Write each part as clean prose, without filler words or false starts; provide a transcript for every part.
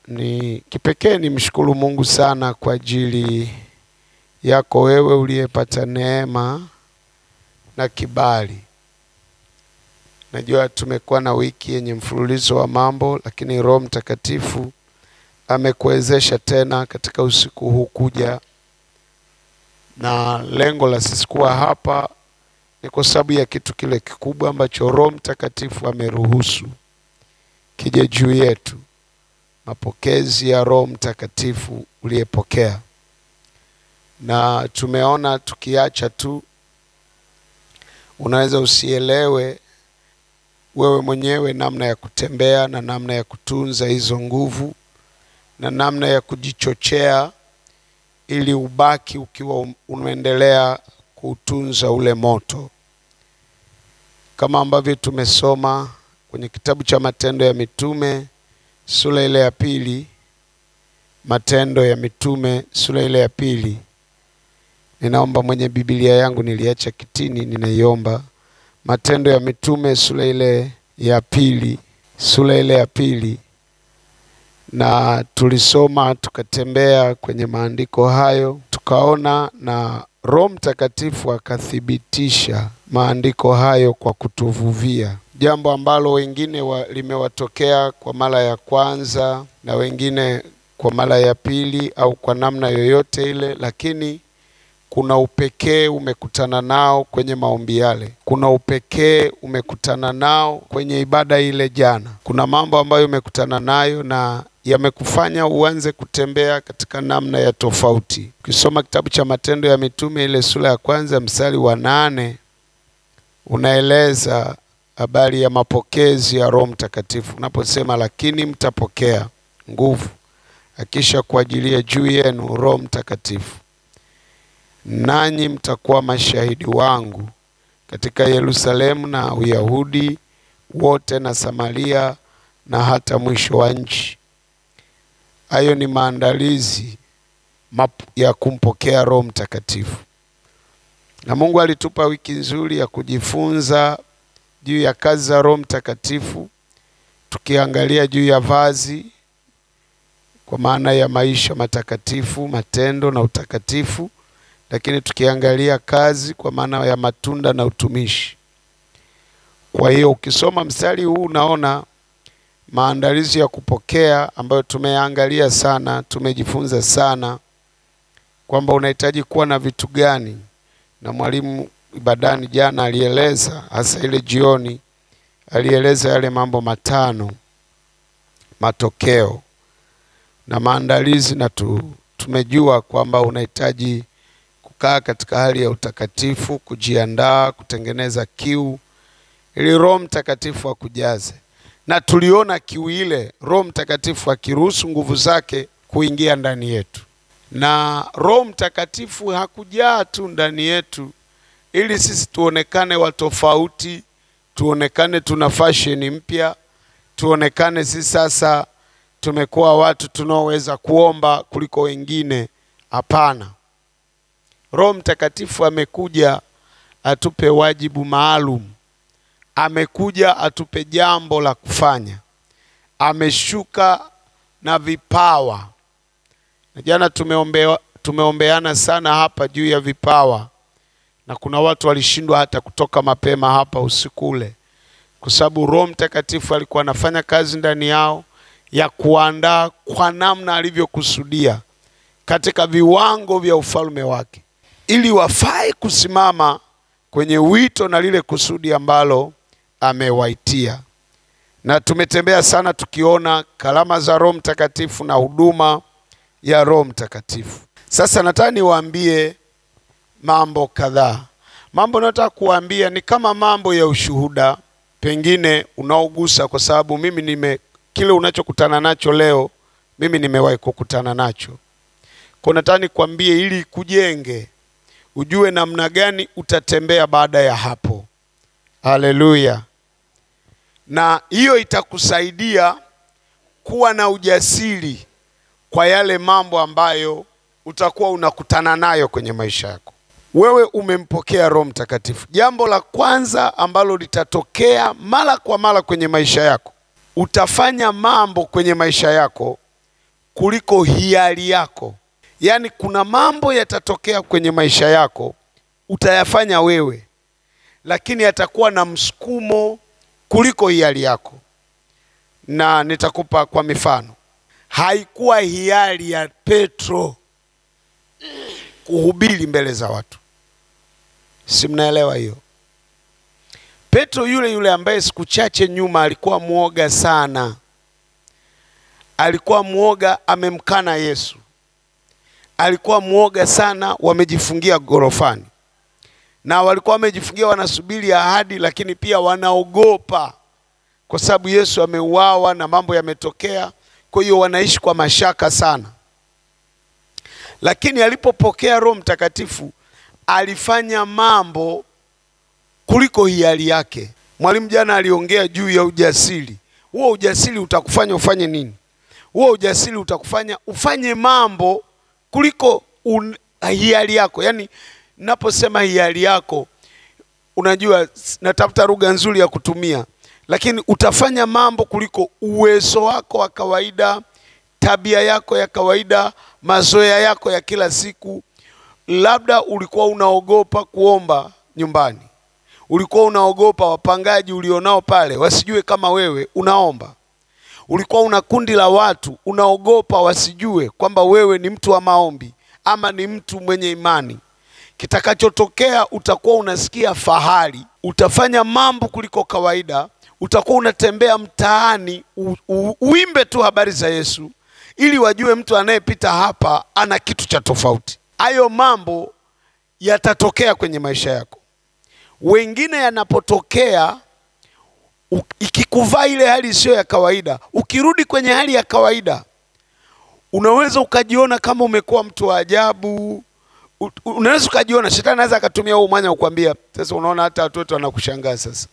Ni kipekee nimshukuru Mungu sana kwa ajili yako wewe uliyepata neema na kibali. Najua tumekuwa na wiki yenye mfululizo wa mambo, lakini Roho Mtakatifu amekuwezesha tena katika usiku huu kuja, na lengo la sisi kuwa hapa ni kwa sababu ya kitu kile kikubwa ambacho Roho Mtakatifu ameruhusu kije juu yetu, mapokezi ya Roho Mtakatifu uliyepokea. Na tumeona tukiacha tu unaweza usielewe wewe mwenyewe namna ya kutembea na namna ya kutunza hizo nguvu na namna ya kujichochea ili ubaki ukiwa unaendelea kutunza ule moto. Kama ambavyo tumesoma kwenye kitabu cha Matendo ya Mitume sura ile ya 2, Matendo ya Mitume sura ile ya 2. Ninaomba mwenye Biblia yangu niliacha kitini, ninaiomba Matendo ya Mitume sura ile ya 2, na tulisoma tukatembea kwenye maandiko hayo, tukaona na Roho Mtakatifu akathibitisha maandiko hayo kwa kutuvuvia, jambo ambalo wengine limewatokea kwa mara ya kwanza na wengine kwa mara ya pili au kwa namna yoyote ile, lakini kuna upekee umekutana nao kwenye maombi yale. Kuna upekee umekutana nao kwenye ibada ile jana. Kuna mambo ambayo umekutana nayo na yamekufanya uanze kutembea katika namna ya tofauti. Ukisoma kitabu cha Matendo ya Mitume ile sura ya 1 mstari wa 8, unaeleza habari ya mapokezi ya Roho Mtakatifu. Unaposema lakini mtapokea nguvu akisha kuajilia juu yenu Roho Mtakatifu, nanyi mtakuwa mashahidi wangu katika Yerusalemu na Uyahudi wote na Samaria na hata mwisho wa nchi. Hayo ni maandalizi ya kumpokea Roho Mtakatifu. Na Mungu alitupa wiki nzuri ya kujifunza juu ya kazi za Roho Mtakatifu, tukiangalia juu ya vazi kwa maana ya maisha matakatifu, matendo na utakatifu, lakini tukiangalia kazi kwa maana ya matunda na utumishi. Kwa hiyo ukisoma mstari huu unaona maandalizi ya kupokea ambayo tumeangalia sana, tumejifunza sana kwamba unahitaji kuwa na vitu gani. Na mwalimu ibadani jana alieleza, hasa ile jioni, alieleza yale mambo 5, matokeo na maandalizi, na tumejua kwamba unahitaji kukaa katika hali ya utakatifu, kujiandaa, kutengeneza kiu ili Roho Mtakatifu akujaze. Na tuliona kiu ile Roho Mtakatifu akiruhusu nguvu zake kuingia ndani yetu. Na Roho Mtakatifu hakujaa tu ndani yetu ili sisi tuonekane wa tofauti, tuonekane tuna fashion mpya, tuonekane sisi sasa tumekuwa watu tunaoweza kuomba kuliko wengine. Hapana. Roho Mtakatifu amekuja atupe wajibu maalum. Amekuja atupe jambo la kufanya. Ameshuka na vipawa. Na jana tumeombeana sana hapa juu ya vipawa. Na kuna watu walishindwa hata kutoka mapema hapa usiku ule, kwa sababu Roho Mtakatifu alikuwa anafanya kazi ndani yao ya kuandaa kwa namna alivyokusudia katika viwango vya ufalme wake, ili wafae kusimama kwenye wito na lile kusudi ambalo amewaitia. Na tumetembea sana tukiona karama za Roho Mtakatifu na huduma ya Roho Mtakatifu. Sasa nataka niwaambie mambo kadhaa. Mambo nataka kuambia ni kama mambo ya ushuhuda, pengine unaogusa, kwa sababu mimi kile unachokutana nacho leo mimi nimewahi kukutana nacho. Kwa nataka nikwambie ili kujenge, ujue namna gani utatembea baada ya hapo. Haleluya. Na hiyo itakusaidia kuwa na ujasiri kwa yale mambo ambayo utakuwa unakutana nayo kwenye maisha yako. Wewe umempokea Roho Mtakatifu. Jambo la kwanza ambalo litatokea mara kwa mara kwenye maisha yako, utafanya mambo kwenye maisha yako kuliko hiari yako. Yaani kuna mambo yatatokea kwenye maisha yako utayafanya wewe, lakini yatakuwa na msukumo kuliko hiari yako. Na nitakupa kwa mifano. Haikuwa hiari ya Petro kuhubiri mbele za watu. Si mnaelewa hiyo? Petro yule ambaye siku chache nyuma alikuwa muoga sana. Alikuwa muoga, amemkana Yesu. Alikuwa muoga sana, wamejifungia gorofani. Na walikuwa wamejifungia wanasubiri ahadi, lakini pia wanaogopa kwa sababu Yesu ameuawa na mambo yametokea. Kwa hiyo wanaishi kwa mashaka sana. Lakini alipopokea Roho Mtakatifu alifanya mambo kuliko hiari yake. Mwalimu jana aliongea juu ya ujasiri. Huo ujasiri utakufanya ufanye nini? Huo ujasiri utakufanya ufanye mambo kuliko hiari yako. Yaani naposema hiari yako, unajua natafuta lugha nzuri ya kutumia, lakini utafanya mambo kuliko uwezo wako wa kawaida, tabia yako ya kawaida, mazoea yako ya kila siku. Labda ulikuwa unaogopa kuomba nyumbani. Ulikuwa unaogopa wapangaji ulionao pale wasijue kama wewe unaomba. Ulikuwa una kundi la watu unaogopa wasijue kwamba wewe ni mtu wa maombi ama ni mtu mwenye imani. Kitakachotokea utakuwa unasikia fahari, utafanya mambo kuliko kawaida, utakuwa unatembea mtaani uimbe tu habari za Yesu ili wajue mtu anayepita hapa ana kitu cha tofauti. Hayo mambo yatatokea kwenye maisha yako. Wengine yanapotokea, ikikuvaa ile hali sio ya kawaida, ukirudi kwenye hali ya kawaida, unaweza ukajiona kama umekuwa mtu wa ajabu. Unaweza ukajiona, shetani anaweza akatumia huo mwanya kukwambia, sasa unaona hata watu wetu wanakushangaa sasa.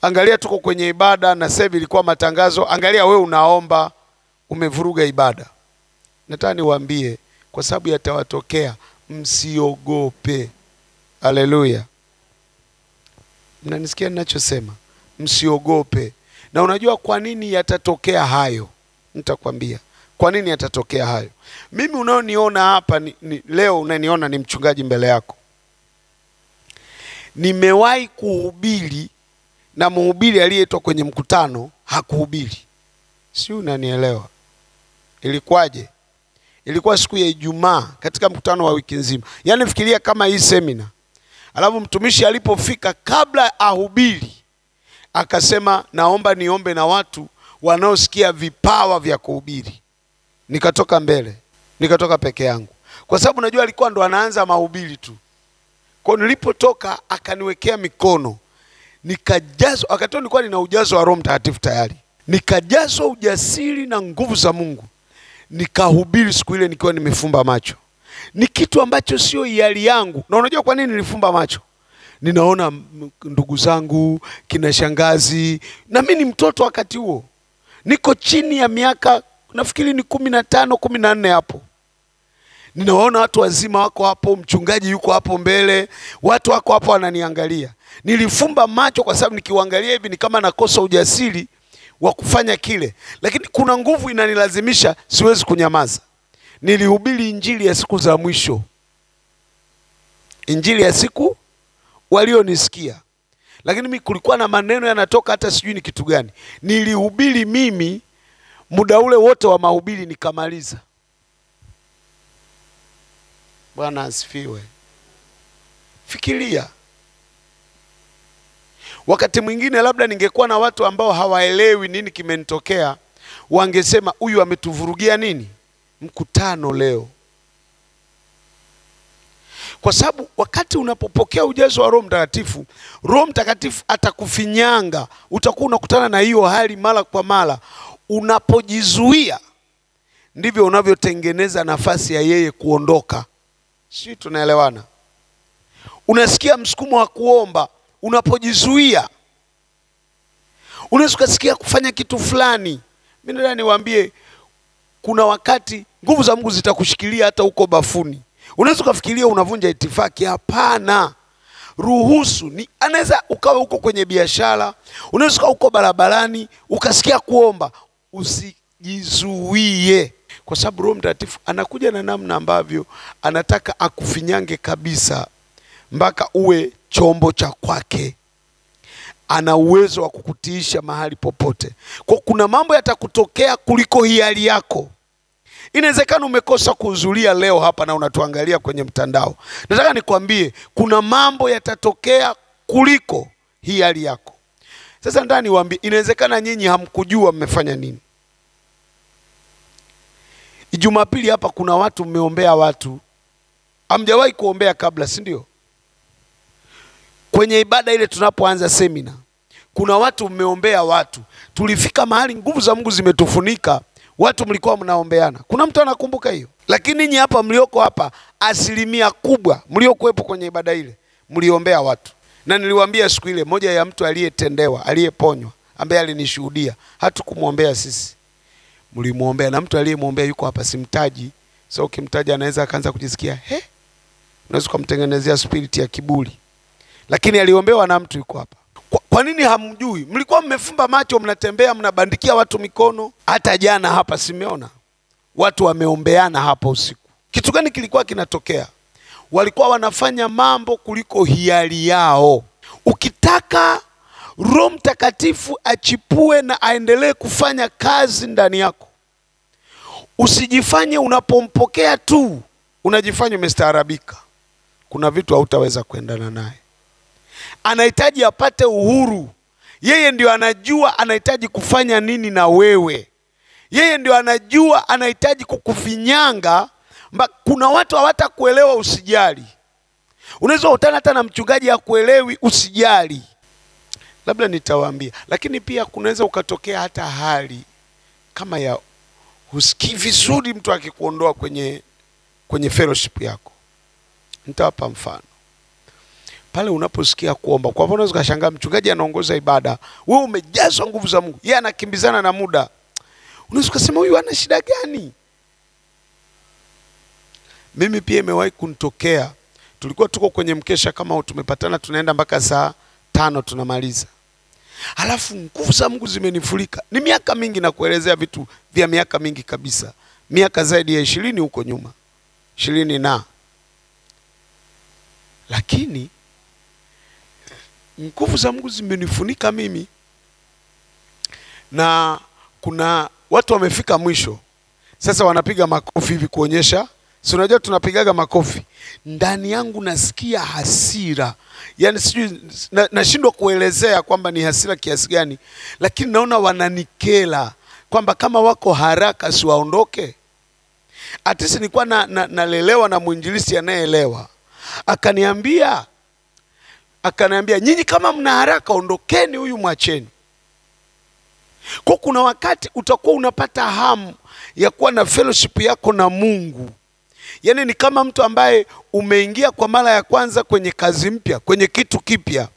Angalia tuko kwenye ibada na sasa ilikuwa matangazo, angalia wewe unaomba, umevuruga ibada. Nataka niwaambie, kwa sababu yatawatokea, msiogope. Haleluya. Mnanisikia ninachosema? Msiogope. Na unajua kwa nini yatatokea hayo? Nitakwambia kwa nini yatatokea hayo. Mimi unaoniona hapa leo, unaniona ni mchungaji mbele yako. Nimewahi kuhubiri na mhubiri aliyetoka kwenye mkutano hakuhubiri. Si unanielewa? Ilikuwaje? Ilikuwa siku ya Ijumaa katika mkutano wa wiki nzima. Yaani fikiria kama hii semina. Alafu mtumishi alipofika, kabla ahubiri akasema, naomba niombe na watu wanaosikia vipawa vya kuhubiri. Nikatoka mbele, nikatoka peke yangu, kwa sababu najua alikuwa ndo anaanza mahubiri tu. Kwa nilipotoka akaniwekea mikono, nikajazwa. Wakati nilikuwa nina ujazo wa Roho Mtakatifu tayari, nikajazwa ujasiri na nguvu za Mungu. Nikahubiri siku ile nikiwa nimefumba macho. Ni kitu ambacho sio hiari yangu. Na unajua kwa nini nilifumba macho? Ninaona ndugu zangu, kina shangazi, na mimi ni mtoto wakati huo. Niko chini ya miaka, nafikiri ni 15, 14 hapo. Ninaona watu wazima wako hapo, mchungaji yuko hapo mbele, watu wako hapo wananiangalia. Nilifumba macho kwa sababu nikiwaangalia hivi ni kama nakosa ujasiri wa kufanya kile. Lakini kuna nguvu inanilazimisha, siwezi kunyamaza. Nilihubiri injili ya siku za mwisho. Injili ya siku walionisikia. Lakini mimi kulikuwa na maneno yanatoka hata sijui ni kitu gani. Nilihubiri mimi muda ule wote wa mahubiri nikamaliza. Bwana asifiwe. Fikiria. Wakati mwingine labda ningekuwa na watu ambao hawaelewi nini kimenitokea, wangesema huyu ametuvurugia nini mkutano leo. Kwa sababu wakati unapopokea ujazo wa Roho Mtakatifu, Roho Mtakatifu atakufinyanga. Utakuwa unakutana na hiyo hali mara kwa mara. Unapojizuia ndivyo unavyotengeneza nafasi ya yeye kuondoka. Sisi tunaelewana? Unasikia msukumo wa kuomba, unapojizuia. Unaweza kusikia kufanya kitu fulani. Mimi nataka niwaambie, kuna wakati nguvu za Mungu zitakushikilia hata uko bafuni. Unaweza kufikiria unavunja itifaki. Hapana. ruhusu. Anaweza ukawa uko kwenye biashara, unaweza ukawa uko barabarani ukasikia kuomba, usijizuie, kwa sababu Roho Mtakatifu anakuja na namna ambavyo anataka akufinyange kabisa mpaka uwe chombo cha kwake. Ana uwezo wa kukutiisha mahali popote. Kwa kuna mambo yatakutokea kuliko hiari yako. Inawezekana umekosa kuhudhuria leo hapa na unatuangalia kwenye mtandao. Nataka nikwambie kuna mambo yatatokea kuliko hiari yako. Sasa ndani niwaambie, inawezekana nyinyi hamkujua mmefanya nini. Jumapili hapa kuna watu mmeombea watu hamjawahi kuombea kabla, si ndio? Kwenye ibada ile tunapoanza semina, kuna watu mmeombea watu. Tulifika mahali nguvu za Mungu zimetufunika, watu mlikuwa mnaombeana. Kuna mtu anakumbuka hiyo? Lakini ninyi hapa mlioko hapa, asilimia kubwa mliokuepo kwenye ibada ile mliombea watu. Na niliwaambia siku ile, moja ya mtu aliyetendewa, aliyeponywa, ambaye alinishuhudia, hatukumuombea sisi, mlimuombea. Na mtu aliyemuombea yuko hapa, simtaji. So ukimtaja anaweza akaanza kujisikia unaweza kumtengenezea spirit ya kiburi. Lakini aliombewa na mtu yuko hapa. Kwa nini hamjui? Mlikuwa mmefumba macho, mnatembea mnabandikia watu mikono. Hata jana hapa simeona watu wameombeana hapa usiku. Kitu gani kilikuwa kinatokea? Walikuwa wanafanya mambo kuliko hiari yao. Ukitaka Roho Mtakatifu achipue na aendelee kufanya kazi ndani yako, usijifanye unapompokea tu unajifanya umestaarabika. Kuna vitu hautaweza kuendana naye. Anahitaji apate uhuru. Yeye ndio anajua anahitaji kufanya nini na wewe. Yeye ndio anajua anahitaji kukufinyanga. Kuna watu hawatakuelewa, usijali. Unaweza utana hata na mchungaji hakuelewi, usijali. Labda nitawaambia. Lakini pia kunaweza ukatokea hata hali kama ya husikii vizuri mtu akikuondoa kwenye fellowship yako. Nitawapa mfano. Pale unaposikia kuomba, kwa mfano unaweza kushangaa mchungaji anaongoza ibada, wewe umejazwa nguvu za Mungu, yeye anakimbizana na muda. Unaweza kusema huyu ana shida gani? Mimi pia imewahi kunitokea. Tulikuwa tuko kwenye mkesha kama tumepatana, tunaenda mpaka saa 5 tunamaliza. Halafu nguvu za Mungu zimenifurika. Ni miaka mingi na kuelezea vitu vya miaka mingi kabisa. Miaka zaidi ya 20 huko nyuma. 20 na. Lakini nguvu za Mungu zimenifunika mimi. Na kuna watu wamefika mwisho. Sasa wanapiga makofi hivi kuonyesha. Si unajua tunapigaga makofi. Ndani yangu nasikia hasira. Yaani sijui nashindwa kuelezea kwamba ni hasira kiasi gani, lakini naona wananikela kwamba kama wako haraka si waondoke. Atisi nilikuwa nalelewa na mwinjilisti anayeelewa. Akaniambia nyinyi kama mna haraka ondokeni, huyu mwacheni. Kwa kuna wakati utakuwa unapata hamu ya kuwa na fellowship yako na Mungu. Yaani ni kama mtu ambaye umeingia kwa mara ya kwanza kwenye kazi mpya, kwenye kitu kipya.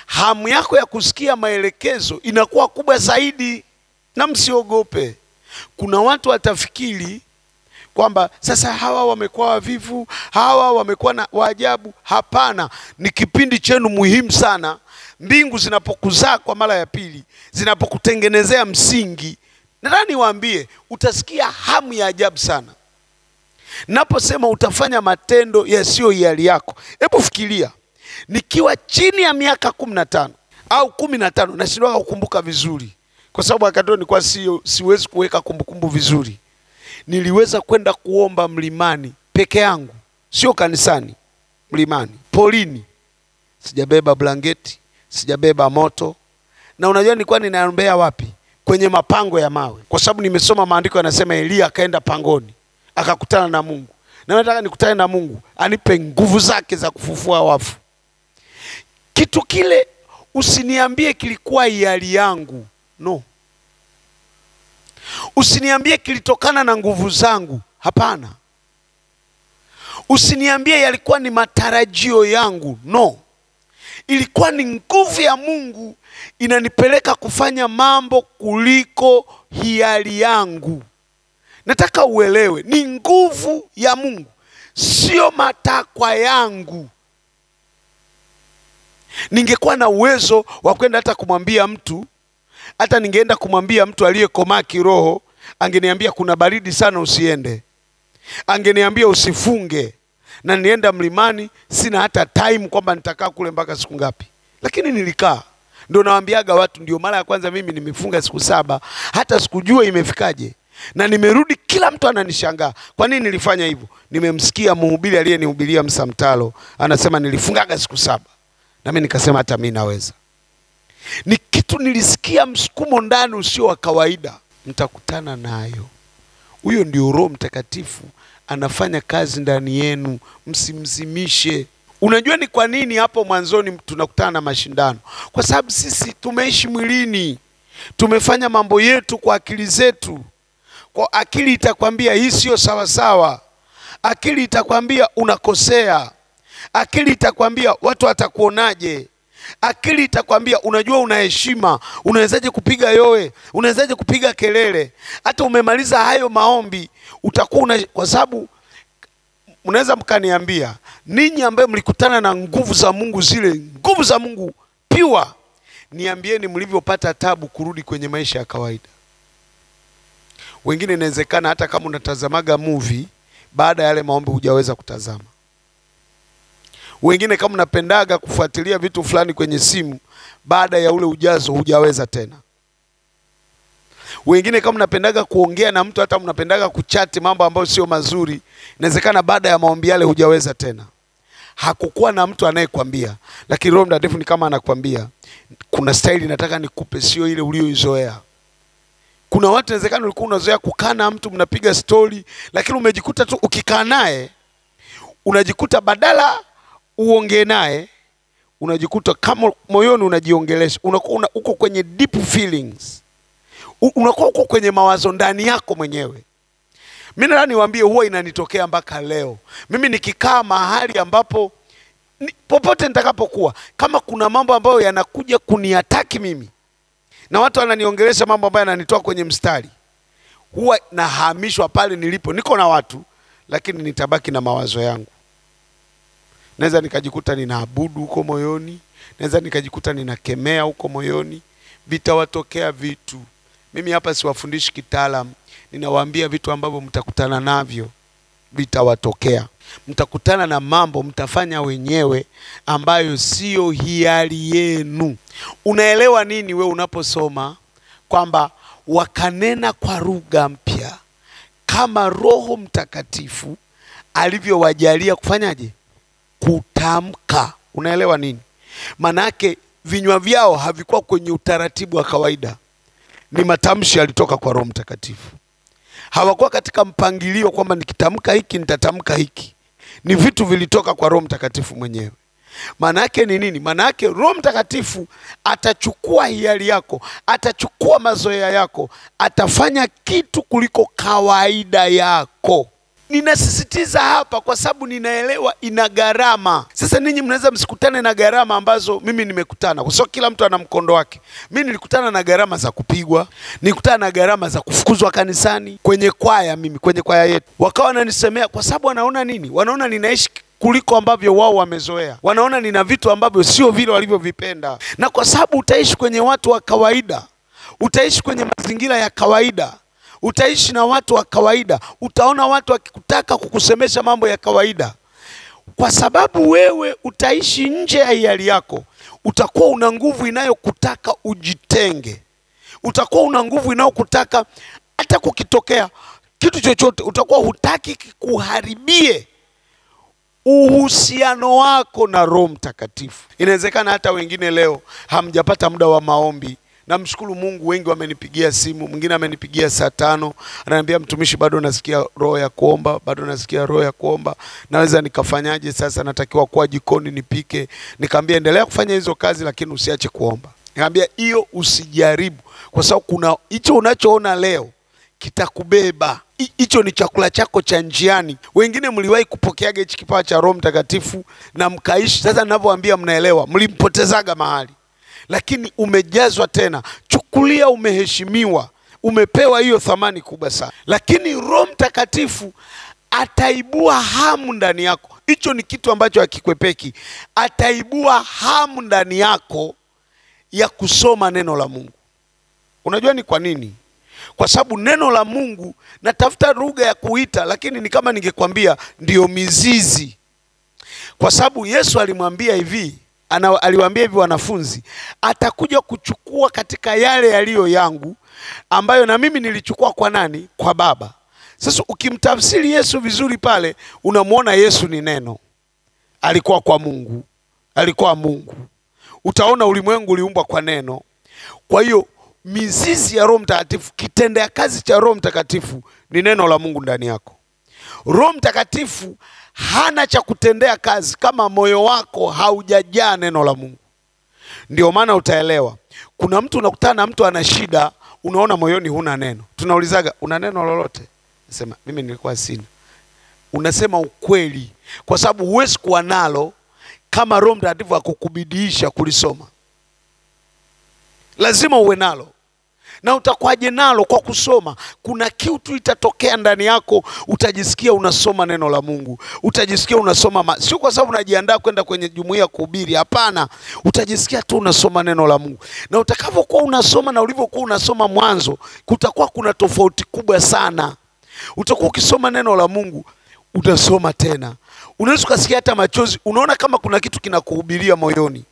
Hamu yako ya kusikia maelekezo inakuwa kubwa zaidi. Na msiogope. Kuna watu watafikiri kwamba sasa hawa wamekuwa wavivu, hawa wamekuwa na waajabu. Hapana, ni kipindi chenu muhimu sana. Mbingu zinapokuzaa kwa mara ya pili, zinapokutengenezea msingi, nadhani niwaambie utasikia hamu ya ajabu sana. Naposema utafanya matendo yasiyo hiari yako. Hebu fikiria, nikiwa chini ya miaka 15 au 15, nashindwa kukumbuka vizuri kwa sababu wakati nilikuwa siwezi kuweka kumbukumbu vizuri. Niliweza kwenda kuomba mlimani peke yangu, sio kanisani, mlimani, polini. Sijabeba blanketi, sijabeba moto. Na unajua nilikuwa ninaombea wapi? Kwenye mapango ya mawe. Kwa sababu nimesoma maandiko yanasema Elia akaenda pangoni, akakutana na Mungu. Na nataka nikutane na Mungu, anipe nguvu zake za kufufua wafu. Kitu kile usiniambie kilikuwa hiari yangu. No. Usiniambie kilitokana na nguvu zangu. Hapana. Usiniambie yalikuwa ni matarajio yangu. No. Ilikuwa ni nguvu ya Mungu inanipeleka kufanya mambo kuliko hiari yangu. Nataka uelewe, ni nguvu ya Mungu, sio matakwa yangu. Ningekuwa na uwezo wa kwenda hata kumwambia mtu, hata ningeenda kumwambia mtu aliyekomaa kiroho, angeniambia kuna baridi sana usiende. Angeniambia usifunge. Na nienda mlimani, sina hata time kwamba nitakaa kule mpaka siku ngapi. Lakini nilikaa. Ndio nawaambiaga watu, ndio mara ya kwanza mimi nimefunga siku 7, hata sikujua imefikaje. Na nimerudi kila mtu ananishangaa. Kwa nini nilifanya hivyo? Nimemsikia mhubiri aliyenihubiria Msamtalo anasema nilifungaga siku 7. Na mimi nikasema hata mimi naweza. Ni kitu nilisikia msukumo ndani usio wa kawaida. Mtakutana nayo. Huyo ndio Roho Mtakatifu anafanya kazi ndani yenu, msimzimishe. Unajua ni kwa nini hapo mwanzoni tunakutana na mashindano? Kwa sababu sisi tumeishi mwilini. Tumefanya mambo yetu kwa akili zetu. Kwa akili itakwambia hii sio sawa sawa. Akili itakwambia unakosea. Akili itakwambia watu watakuonaje. Akili itakwambia unajua una heshima, unawezaje kupiga yowe, unawezaje kupiga kelele. Hata umemaliza hayo maombi utakuwa kwa sababu unaweza mkaniambia ninyi ambaye mlikutana na nguvu za Mungu, zile nguvu za Mungu pure, niambieni mlivyopata tabu kurudi kwenye maisha ya kawaida. Wengine inawezekana hata kama unatazamaga movie, baada ya yale maombi hujaweza kutazama. Wengine kama unapendaga kufuatilia vitu fulani kwenye simu, baada ya ule ujazo hujaweza tena. Wengine kama unapendaga kuongea na mtu, hata mnapendaga kuchati mambo ambayo sio mazuri, inawezekana baada ya maombi yale hujaweza tena. Hakukuwa na mtu anayekwambia, lakini Roho Mtakatifu ni kama anakuambia kuna style nataka nikupe, sio ile ulioizoea. Kuna watu inawezekana ulikuwa unazoea kukaa na mtu mnapiga story, lakini umejikuta tu ukikaa naye unajikuta badala uongee naye, unajikuta kama moyoni unajiongelesha, unakuwa uko kwenye deep feelings. Unakuwa uko kwenye mawazo ndani yako mwenyewe. Mimi nataka niwaambie huwa inanitokea mpaka leo. Mimi nikikaa mahali ambapo popote nitakapokuwa, kama kuna mambo ambayo yanakuja kuniataki mimi na watu wananiongelesha mambo ambayo yananitoa kwenye mstari, huwa nahamishwa pale nilipo. Niko na watu lakini nitabaki na mawazo yangu. Naweza nikajikuta ninaabudu huko moyoni, naweza nikajikuta ninakemea huko moyoni, vitawatokea vitu. Mimi hapa siwafundishi kitaalamu, ninawaambia vitu ambavyo mtakutana navyo, vitawatokea. Mtakutana na mambo mtafanya wenyewe ambayo sio hiari yenu. Unaelewa nini we unaposoma kwamba wakanena kwa lugha mpya kama Roho Mtakatifu alivyowajalia kufanyaje? Kutamka. Unaelewa nini? Manake vinywa vyao havikuwa kwenye utaratibu wa kawaida. Ni matamshi yalitoka kwa Roho Mtakatifu. Hawakuwa katika mpangilio kwamba nikitamka hiki nitatamka hiki. Ni vitu vilitoka kwa Roho Mtakatifu mwenyewe. Manake ni nini? Manake Roho Mtakatifu atachukua hiari yako, atachukua mazoea yako, atafanya kitu kuliko kawaida yako. Ninasisitiza hapa kwa sababu ninaelewa ina gharama. Sasa ninyi mnaweza msikutane na gharama ambazo mimi nimekutana. Kwa sababu kila mtu ana mkondo wake. Mimi nilikutana na gharama za kupigwa, nilikutana na gharama za kufukuzwa kanisani, kwenye kwaya kwenye kwaya yetu. Wakawa wananisemea kwa sababu wanaona nini? Wanaona ninaishi kuliko ambavyo wao wamezoea. Wanaona nina vitu ambavyo sio vile walivyovipenda. Na kwa sababu utaishi kwenye watu wa kawaida, utaishi kwenye mazingira ya kawaida, utaishi na watu wa kawaida, utaona watu wakikutaka kukusemesha mambo ya kawaida. Kwa sababu wewe utaishi nje ya hiari yako, utakuwa una nguvu inayokutaka ujitenge. Utakuwa una nguvu inayokutaka hata kukitokea kitu chochote, utakuwa hutaki kuharibie uhusiano wako na Roho Mtakatifu. Inawezekana hata wengine leo hamjapata muda wa maombi. Namshukuru Mungu, wengi wamenipigia simu, mwingine amenipigia saa 5, ananiambia mtumishi, bado nasikia roho ya kuomba, bado nasikia roho ya kuomba. Naweza nikafanyaje sasa? Natakiwa kuwa jikoni nipike. Nikamwambia endelea kufanya hizo kazi lakini usiache kuomba. Nikamwambia hiyo usijaribu, kwa sababu kuna hicho unachoona leo kitakubeba. Hicho ni chakula chako cha njiani. Wengine mliwahi kupokeaga hichi kipawa cha Roho Mtakatifu na mkaishi. Sasa ninavyowaambia mnaelewa, mlimpotezaga mahali. Lakini umejazwa tena. Chukulia umeheshimiwa, umepewa hiyo thamani kubwa sana. Lakini Roho Mtakatifu ataibua hamu ndani yako. hicho ni kitu ambacho hakikwepeki. Ataibua hamu ndani yako ya kusoma neno la Mungu. Unajua ni kwa nini? Kwa sababu neno la Mungu, natafuta lugha ya kuita, lakini ni kama ningekwambia ndio mizizi. Kwa sababu Yesu alimwambia hivi, aliwaambia hivi wanafunzi, atakuja kuchukua katika yale yaliyo yangu, ambayo na mimi nilichukua kwa nani? Kwa Baba. Sasa ukimtafsiri Yesu vizuri pale, unamuona Yesu ni neno. Alikuwa kwa Mungu, alikuwa Mungu. Utaona ulimwengu uliumbwa kwa neno. Kwa hiyo mizizi ya Roho Mtakatifu, kitendea kazi cha Roho Mtakatifu ni neno la Mungu ndani yako. Roho Mtakatifu hana cha kutendea kazi kama moyo wako haujajaa neno la Mungu. Ndio maana utaelewa. Kuna mtu unakutana na mtu ana shida, unaona moyoni huna neno. Tunaulizaga, una neno lolote? Nasema mimi nilikuwa sina. Unasema ukweli, kwa sababu huwezi kuwa nalo kama Roho Mtakatifu akukubidiisha kulisoma. Lazima uwe nalo. Na utakuwaje nalo? Kwa kusoma. Kuna kitu itatokea ndani yako, utajisikia unasoma neno la Mungu. Utajisikia unasoma, sio kwa sababu unajiandaa kwenda kwenye jumuiya kuhubiri, hapana. Utajisikia tu unasoma neno la Mungu. Na utakavyokuwa unasoma na ulivyokuwa unasoma mwanzo, kutakuwa kuna tofauti kubwa sana. Utakuwa ukisoma neno la Mungu, utasoma tena, unaweza kusikia hata machozi. Unaona kama kuna kitu kinakuhubiria moyoni.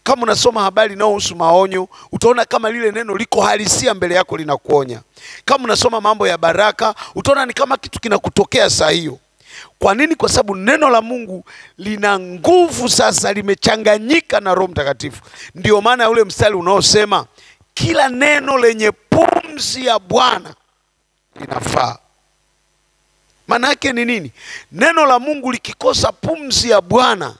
Kama unasoma habari inayohusu maonyo, utaona kama lile neno liko halisia mbele yako linakuonya. Kama unasoma mambo ya baraka, utaona ni kama kitu kinakutokea saa hiyo. Kwa nini? Kwa sababu neno la Mungu lina nguvu sasa, limechanganyika na Roho Mtakatifu. Ndio maana ule mstari unaosema kila neno lenye pumzi ya Bwana linafaa. Maana yake ni nini? Neno la Mungu likikosa pumzi ya Bwana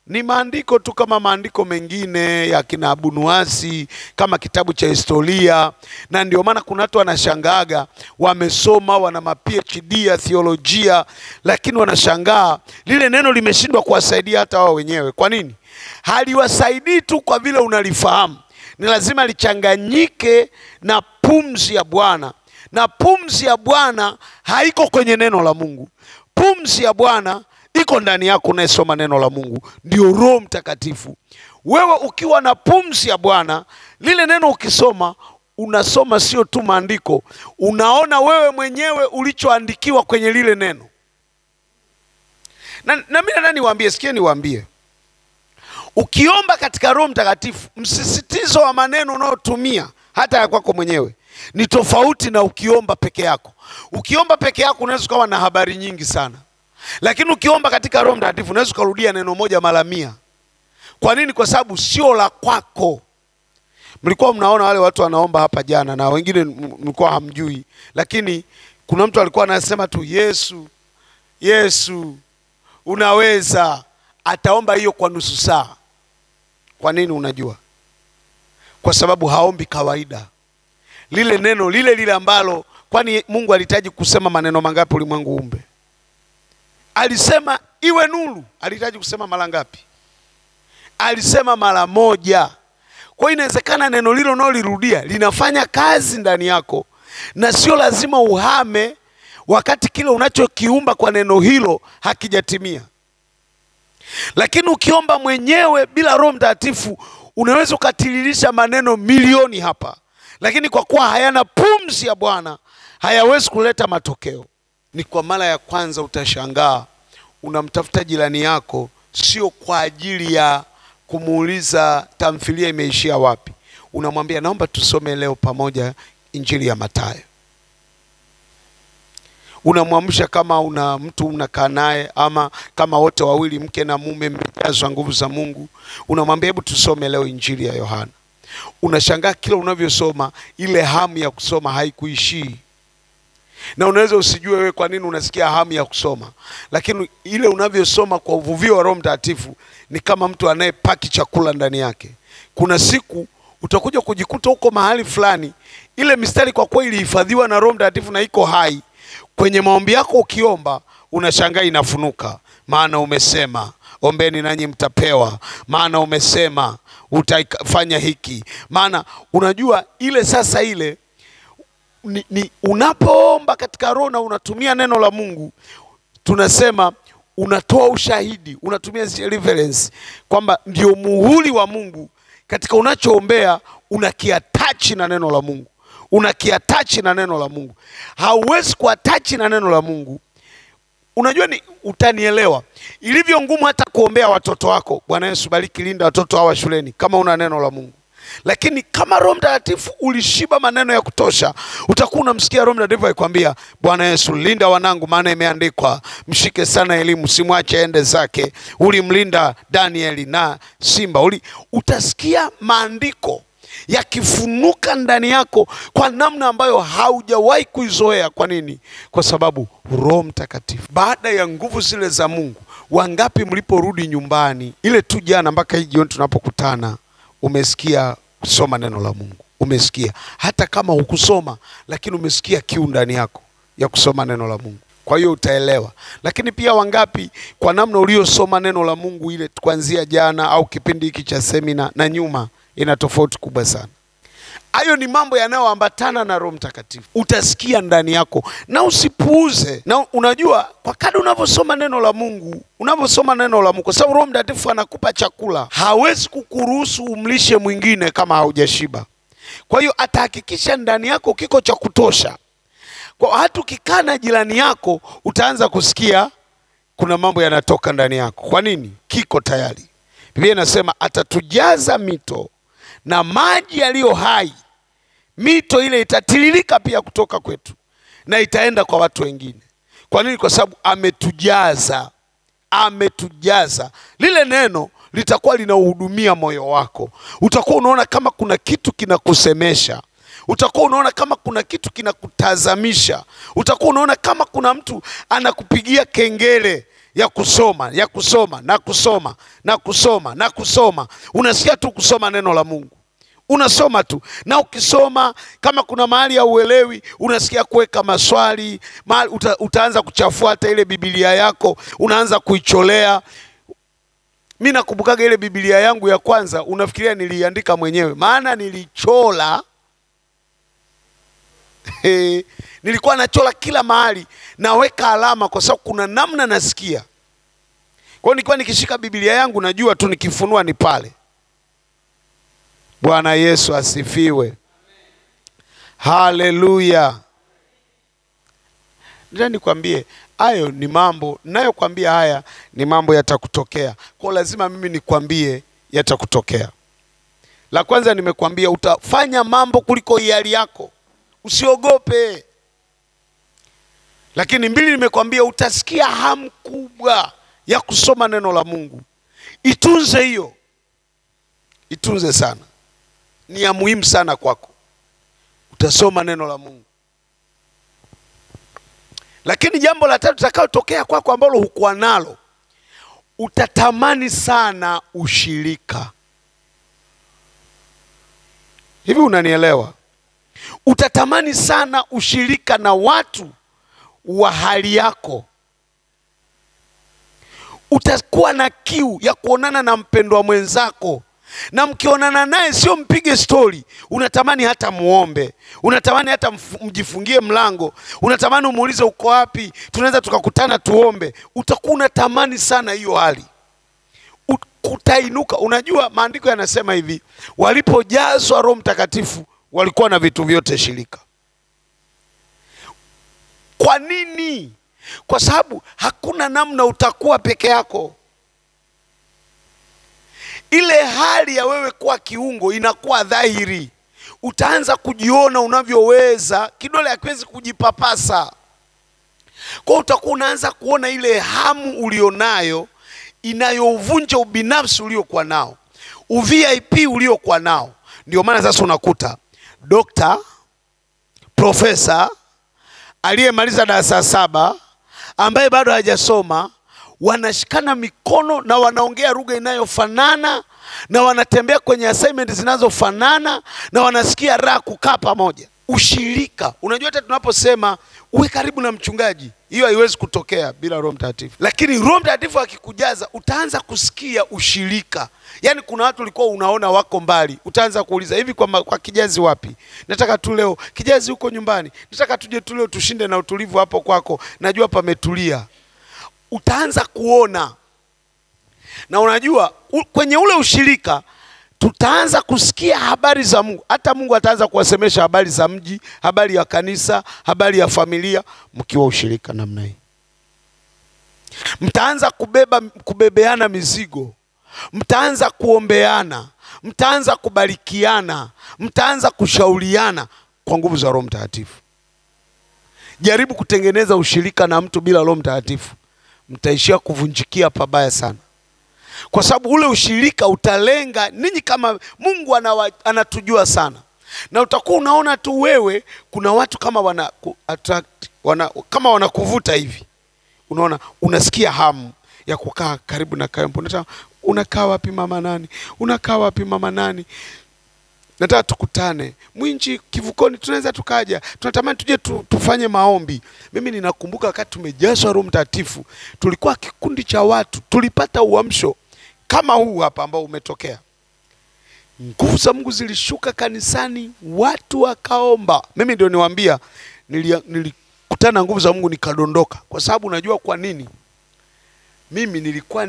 ni maandiko tu kama maandiko mengine ya kina Abunuasi, kama kitabu cha historia. Na ndio maana kuna watu wanashangaga, wamesoma, wana ma-PhD ya theolojia, lakini wanashangaa lile neno limeshindwa kuwasaidia hata wao wenyewe. Kwa nini? Haliwasaidii tu kwa vile unalifahamu. Ni lazima lichanganyike na pumzi ya Bwana. Na pumzi ya Bwana haiko kwenye neno la Mungu. Pumzi ya Bwana iko ndani yako unayesoma neno la Mungu, ndio Roho Mtakatifu. Wewe ukiwa na pumzi ya Bwana, lile neno ukisoma, unasoma sio tu maandiko, unaona wewe mwenyewe ulichoandikiwa kwenye lile neno. Na mimi nataka niwaambie, sikia niwaambie. Ukiomba katika Roho Mtakatifu, msisitizo wa maneno unayotumia hata ya kwako mwenyewe ni tofauti na ukiomba peke yako. Ukiomba peke yako unaweza kuwa na habari nyingi sana. Lakini ukiomba katika Roho Mtakatifu unaweza kurudia neno moja mara 100. Kwa nini? Kwa sababu sio la kwako. Mlikuwa mnaona wale watu wanaomba hapa jana, na wengine mlikuwa hamjui, lakini kuna mtu alikuwa anasema tu Yesu, Yesu unaweza. Ataomba hiyo kwa nusu saa. Kwa nini unajua? Kwa sababu haombi kawaida. Lile neno lile ambalo, kwani Mungu alihitaji kusema maneno mangapi ulimwengu umbe? Alisema iwe nuru. Alihitaji kusema mara ngapi? Alisema mara moja. Kwa hiyo inawezekana neno lilo unalolirudia linafanya kazi ndani yako, na sio lazima uhame wakati kile unachokiumba kwa neno hilo hakijatimia. Lakini ukiomba mwenyewe bila Roho Mtakatifu, unaweza ukatiririsha maneno milioni hapa, lakini kwa kuwa hayana pumzi ya Bwana, hayawezi kuleta matokeo. Ni kwa mara ya kwanza utashangaa unamtafuta jirani yako sio kwa ajili ya kumuuliza tamthilia imeishia wapi. Unamwambia naomba tusome leo pamoja Injili ya Mathayo. Unamwamsha kama una mtu unakaa naye, ama kama wote wawili mke na mume mmejazwa nguvu za Mungu, unamwambia hebu tusome leo Injili ya Yohana. Unashangaa kila unavyosoma ile hamu ya kusoma haikuishii. Na unaweza usijue wewe kwa nini unasikia hamu ya kusoma, lakini ile unavyosoma kwa uvuvio wa Roho Mtakatifu ni kama mtu anayepaki chakula ndani yake. Kuna siku utakuja kujikuta huko mahali fulani, ile mistari kwa kweli ilihifadhiwa na Roho Mtakatifu na iko hai. Kwenye maombi yako ukiomba, unashangaa inafunuka. Maana umesema ombeni nanyi mtapewa, maana umesema utafanya hiki. Maana unajua ile sasa ile ni unapoomba katika Roho na unatumia neno la Mungu, tunasema unatoa ushahidi, unatumia reference kwamba ndio muhuri wa Mungu katika unachoombea, unakiatachi na neno la Mungu. Unakiatachi na neno la Mungu. Hauwezi kuatachi na neno la Mungu. Unajua ni utanielewa. Ilivyo ngumu hata kuombea watoto wako. Bwana Yesu bariki, linda watoto hawa shuleni kama una neno la Mungu. Lakini kama Roho Mtakatifu ulishiba maneno ya kutosha, utakuwa unamsikia Roho Mtakatifu akikwambia, Bwana Yesu linda wanangu maana imeandikwa, mshike sana elimu simwache ende zake. Ulimlinda Danieli na simba. Utasikia maandiko yakifunuka ndani yako kwa namna ambayo haujawahi kuizoea. Kwa nini? Kwa sababu Roho Mtakatifu. Baada ya nguvu zile za Mungu, wangapi mliporudi nyumbani ile tu jana mpaka hii jioni tunapokutana, umesikia kusoma neno la Mungu? Umesikia hata kama hukusoma, lakini umesikia kiu ndani yako ya kusoma neno la Mungu. Kwa hiyo utaelewa. Lakini pia wangapi kwa namna uliosoma neno la Mungu ile kuanzia jana au kipindi hiki cha semina na nyuma, ina tofauti kubwa sana. Hayo ni mambo yanayoambatana na Roho Mtakatifu. Utasikia ndani yako na usipuuze. Na unajua kwa kadri unavyosoma neno la Mungu, kwa sababu Roho Mtakatifu anakupa chakula, hawezi kukuruhusu umlishe mwingine kama haujashiba. Kwa hiyo atahakikisha ndani yako kiko cha kutosha. Kwa hata ukikaa na jirani yako utaanza kusikia kuna mambo yanatoka ndani yako. Kwa nini? Kiko tayari. Biblia inasema atatujaza mito na maji yaliyo hai. Mito ile itatiririka pia kutoka kwetu na itaenda kwa watu wengine. Kwa nini? Kwa sababu ametujaza. Lile neno litakuwa linauhudumia moyo wako. Utakuwa unaona kama kuna kitu kinakusemesha. Utakuwa unaona kama kuna kitu kinakutazamisha. Utakuwa unaona kama kuna mtu anakupigia kengele ya kusoma. Unasikia tu kusoma neno la Mungu. Unasoma tu. Na ukisoma kama kuna mahali ya uelewi, unasikia kuweka maswali, utaanza kuchafua hata ile Biblia yako, unaanza kuicholea. Mimi nakumbukaga ile Biblia yangu ya kwanza, unafikiria niliandika mwenyewe, maana nilichola. Nilikuwa nachola kila mahali, naweka alama kwa sababu kuna namna nasikia. Kwa hiyo nilikuwa nikishika Biblia yangu najua tu nikifunua ni pale. Bwana Yesu asifiwe. Haleluya. Ndio nikwambie, hayo ni mambo ninayokuambia, haya ni mambo yatakutokea. Kwa lazima mimi nikwambie yatakutokea. La kwanza nimekuambia utafanya mambo kuliko hiari yako. Usiogope. Lakini mbili nimekuambia utasikia hamu kubwa ya kusoma neno la Mungu. Itunze hiyo. Itunze sana. Ni ya muhimu sana kwako. Utasoma neno la Mungu. Lakini jambo la tatu litakayotokea kwako ambalo hukuwa nalo, utatamani sana ushirika. Hivi unanielewa? Utatamani sana ushirika na watu wa hali yako. Utakuwa na kiu ya kuonana na mpendwa mwenzako. Na mkionana naye sio mpige story, unatamani hata muombe, unatamani hata mjifungie mlango, unatamani umuulize uko wapi, tunaweza tukakutana tuombe. Utakuwa unatamani sana hiyo hali. Utainuka. Unajua maandiko yanasema hivi, walipojazwa Roho Mtakatifu walikuwa na vitu vyote shirika. Kwa nini? Kwa sababu hakuna namna utakuwa peke yako. Ile hali ya wewe kuwa kiungo inakuwa dhahiri. Utaanza kujiona unavyoweza, kidole hakiwezi kujipapasa. Kwa utakuwa unaanza kuona ile hamu ulionayo inayovunja ubinafsi uliokuwa nao, uVIP uliokuwa nao. Ndio maana sasa unakuta dokta, profesa, aliyemaliza darasa 7, ambaye bado hajasoma, wanashikana mikono na wanaongea lugha inayofanana, na wanatembea kwenye assignment zinazofanana, na wanasikia raha kukaa pamoja. Ushirika. Unajua hata tunaposema uwe karibu na mchungaji, hiyo haiwezi kutokea bila Roho Mtakatifu. Lakini Roho Mtakatifu akikujaza, utaanza kusikia ushirika. Yaani kuna watu ulikuwa unaona wako mbali, utaanza kuuliza hivi kwa Kijazi wapi? Nataka tu leo Kijazi huko nyumbani. Nataka tuje tu leo tushinde na utulivu hapo kwako. Najua pametulia. utaanza kuona. Na unajua kwenye ule ushirika tutaanza kusikia habari za Mungu. Hata Mungu ataanza kuwasemesha habari za mji, habari ya kanisa, habari ya familia, mkiwa ushirika namna hii. Mtaanza kubebeana mizigo, mtaanza kuombeana, mtaanza kubarikiana, mtaanza kushauriana kwa nguvu za Roho Mtakatifu. Jaribu kutengeneza ushirika na mtu bila Roho Mtakatifu, mtaishia kuvunjikia pabaya sana. Kwa sababu ule ushirika utalenga ninyi, kama Mungu anatujua sana. Na utakuwa unaona tu wewe kuna watu kama kama wanakuvuta hivi. Unaona, unasikia hamu ya kukaa karibu na kampo. Unakaa wapi mama nani? Unakaa wapi mama nani? Nataka tukutane Mwinji Kivukoni, tunaweza tukaja. Tunatamani tuje tufanye maombi. Mimi ninakumbuka wakati tumejazwa Roho Mtakatifu, tulikuwa kikundi cha watu, tulipata uamsho kama huu hapa ambao umetokea. Nguvu za Mungu zilishuka kanisani, watu wakaomba. Mimi ndio niwaambia, nilikutana nguvu za Mungu nikadondoka. Kwa sababu unajua kwa nini? Mimi nilikuwa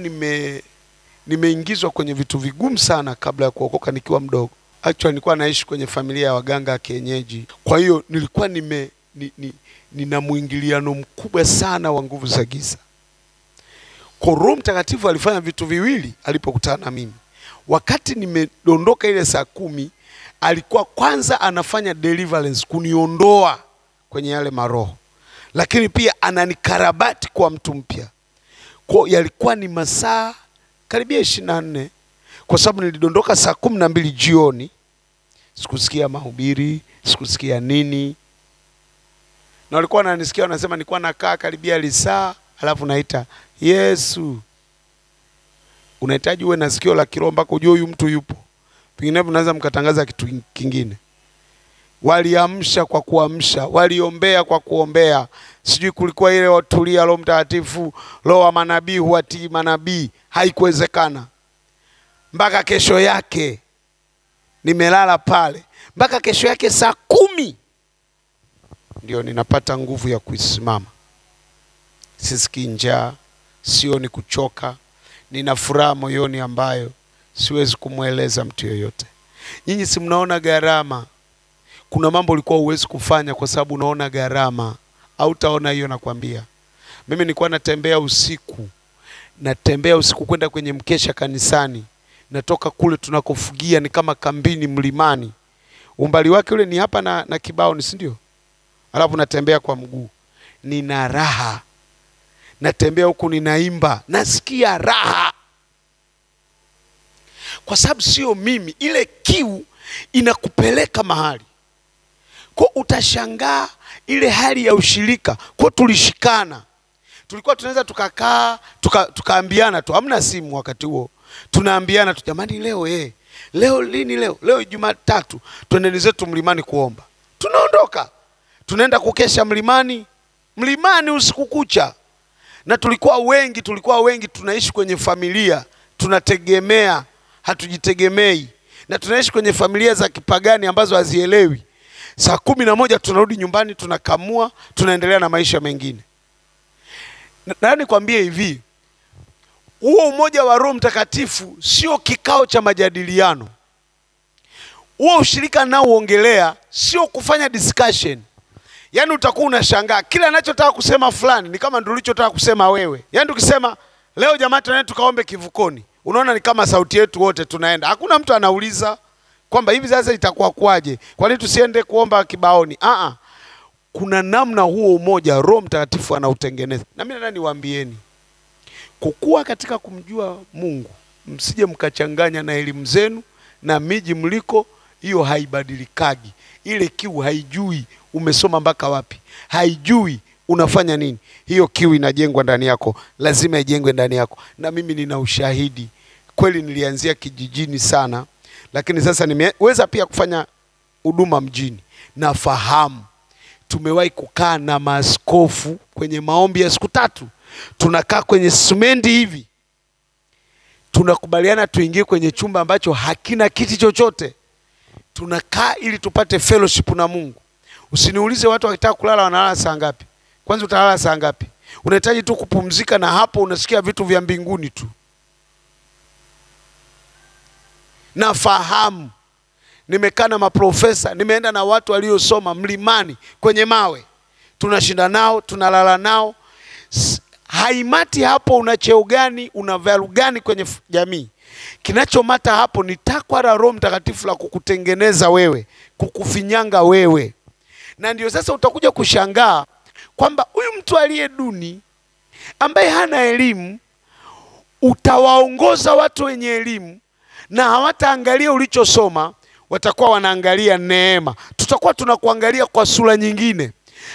nimeingizwa kwenye vitu vigumu sana kabla ya kuokoka nikiwa mdogo. Actually nilikuwa naishi kwenye familia ya waganga kienyeji. Kwa hiyo nilikuwa nina muingiliano mkubwa sana wa nguvu za giza. Kwa Roho Mtakatifu alifanya vitu viwili alipokutana na mimi. Wakati nimedondoka ile saa 10, alikuwa kwanza anafanya deliverance, kuniondoa kwenye yale maroho. Lakini pia ananikarabati kwa mtu mpya. Kwa yalikuwa ni masaa karibia 24. Kwa sababu nilidondoka saa 12 jioni. Sikusikia mahubiri, sikusikia nini. Na walikuwa wananisikia wanasema nilikuwa nakaa karibia lisaa, alafu naita Yesu. Unahitaji uwe na sikio la kiroho mpaka ujue huyu mtu yupo. Pengine mnaweza mkatangaza kitu kingine. Waliamsha kwa kuamsha, waliombea kwa kuombea. Sijui kulikuwa ile watulia Roho Mtakatifu, roho wa manabii huwatii manabii. Haikuwezekana. Mpaka kesho yake nimelala pale. Mpaka kesho yake saa 10 ndio ninapata nguvu ya kusimama. Sisikii njaa, sioni kuchoka. Nina furaha moyoni ambayo siwezi kumweleza mtu yoyote. Nyinyi si mnaona gharama? Kuna mambo ulikuwa huwezi kufanya kwa sababu unaona gharama. Au utaona hiyo nakwambia. Mimi nilikuwa natembea usiku kwenda kwenye mkesha kanisani. Natoka kule tunakofugia ni kama kambini mlimani. Umbali wake ule ni hapa na Kibao, si ndio? Alafu natembea kwa mguu. Nina raha. Natembea huku ninaimba, nasikia raha. Kwa sababu sio mimi, ile kiu inakupeleka mahali. Kwa utashangaa ile hali ya ushirika. Kwa tulishikana. Tulikuwa tunaweza tukakaa, tukaambiana tu, hamna simu wakati huo. Tunaambiana tu, jamani leo leo lini leo? Leo Jumatatu, tuendeni zetu mlimani kuomba. Tunaondoka. Tunaenda kukesha mlimani usiku kucha. Na tulikuwa wengi tunaishi kwenye familia, tunategemea, hatujitegemei. Na tunaishi kwenye familia za kipagani ambazo hazielewi. Saa 11 tunarudi nyumbani, tunakamua, tunaendelea na maisha mengine. Na nikwambie hivi, huo umoja wa Roho Mtakatifu sio kikao cha majadiliano. Huo ushirika nao uongelea sio kufanya discussion. Yaani utakuwa unashangaa kila anachotaka kusema fulani ni kama ndio ulichotaka kusema wewe. Yaani ukisema leo jamaa tunaenda tukaombe Kivukoni, unaona ni kama sauti yetu wote tunaenda. Hakuna mtu anauliza kwamba hivi sasa itakuwa kwaje? Kwa nini tusiende kuomba Kibaoni? Kuna namna huo umoja Roho Mtakatifu anautengeneza. Na mimi nataka niwaambieni, kukua katika kumjua Mungu, msije mkachanganya na elimu zenu na miji mliko, hiyo haibadilikagi. Ile kiu haijui umesoma mpaka wapi, haijui unafanya nini. Hiyo kiu inajengwa ndani yako, lazima ijengwe ndani yako. Na mimi nina ushahidi. Kweli nilianzia kijijini sana, lakini sasa nimeweza pia kufanya huduma mjini. Nafahamu. Tumewahi kukaa na maaskofu kwenye maombi ya siku 3. Tunakaa kwenye sumendi hivi. Tunakubaliana tuingie kwenye chumba ambacho hakina kiti chochote. Tunakaa ili tupate fellowship na Mungu. Usiniulize watu wakitaka kulala wanalala saa ngapi. Kwanza utalala saa ngapi? Unahitaji tu kupumzika, na hapo unasikia vitu vya mbinguni tu. Nafahamu, nimekaa na maprofesa, nimeenda na watu waliosoma mlimani kwenye mawe, tunashinda nao, tunalala nao. Haimati hapo una cheo gani, una value gani kwenye jamii. Kinachomata hapo ni takwa la Roho Mtakatifu la kukutengeneza wewe, kukufinyanga wewe. Na ndio sasa utakuja kushangaa kwamba huyu mtu aliye duni, ambaye hana elimu, utawaongoza watu wenye elimu, na hawataangalia ulichosoma, watakuwa wanaangalia neema. Tutakuwa tunakuangalia kwa sura nyingine.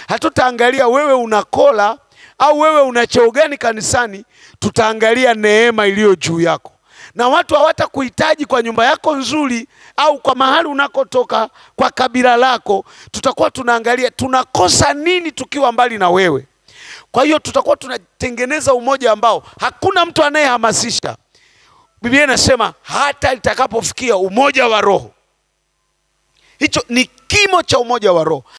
Hatutaangalia wewe unakola au wewe una cheo gani kanisani, tutaangalia neema iliyo juu yako. Na watu hawatakuhitaji kwa nyumba yako nzuri au kwa mahali unakotoka, kwa kabila lako. Tutakuwa tunaangalia tunakosa nini tukiwa mbali na wewe. Kwa hiyo tutakuwa tunatengeneza umoja ambao hakuna mtu anayehamasisha. Biblia inasema hata itakapofikia umoja wa roho. Hicho ni kimo cha umoja wa roho.